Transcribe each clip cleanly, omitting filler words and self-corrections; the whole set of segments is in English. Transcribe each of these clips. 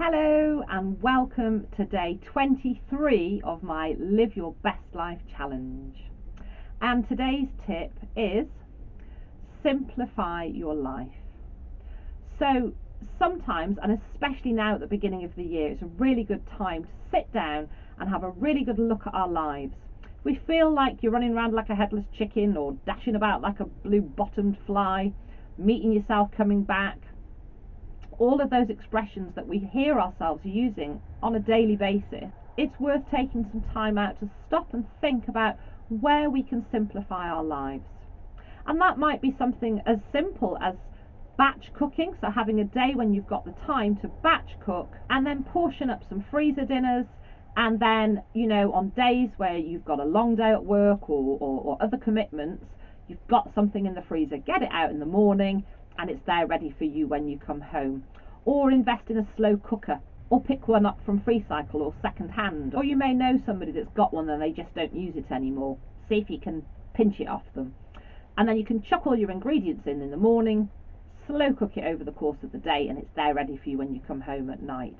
Hello and welcome to day 23 of my Live Your Best Life challenge. And today's tip is simplify your life. So sometimes, and especially now at the beginning of the year, it's a really good time to sit down and have a really good look at our lives. We feel like you're running around like a headless chicken or dashing about like a blue-bottomed fly, meeting yourself coming back. All of those expressions that we hear ourselves using on a daily basis, it's worth taking some time out to stop and think about where we can simplify our lives. And that might be something as simple as batch cooking, so having a day when you've got the time to batch cook and then portion up some freezer dinners, and then, on days where you've got a long day at work or other commitments, you've got something in the freezer, get it out in the morning and it's there ready for you when you come home. Or invest in a slow cooker, or pick one up from free cycle or second hand, or you may know somebody that's got one and they just don't use it anymore. See if you can pinch it off them, and then you can chuck all your ingredients in the morning, slow cook it over the course of the day, and it's there ready for you when you come home at night.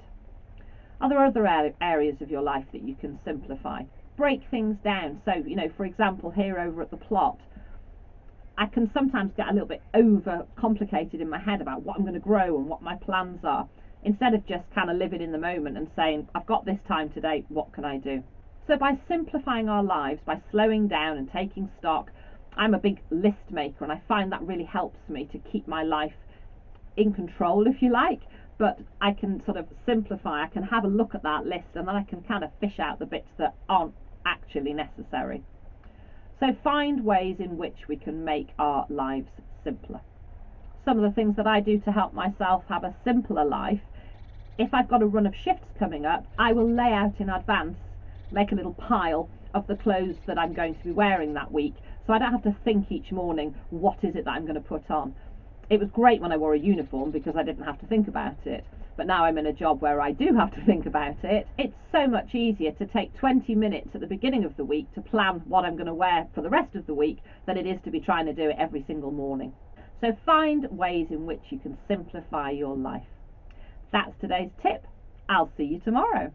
Are there other areas of your life that you can simplify? Break things down. So, for example, here over at the plot, I can sometimes get a little bit over complicated in my head about what I'm going to grow and what my plans are, instead of just kind of living in the moment and saying, I've got this time today, what can I do? So by simplifying our lives, by slowing down and taking stock, I'm a big list maker, and I find that really helps me to keep my life in control, if you like. But I can sort of simplify, I can have a look at that list, and then I can kind of fish out the bits that aren't actually necessary. So find ways in which we can make our lives simpler. Some of the things that I do to help myself have a simpler life: if I've got a run of shifts coming up, I will lay out in advance, make a little pile of the clothes that I'm going to be wearing that week, so I don't have to think each morning, what is it that I'm going to put on? It was great when I wore a uniform because I didn't have to think about it. But now I'm in a job where I do have to think about it. It's so much easier to take 20 minutes at the beginning of the week to plan what I'm going to wear for the rest of the week than it is to be trying to do it every single morning. So find ways in which you can simplify your life. That's today's tip. I'll see you tomorrow.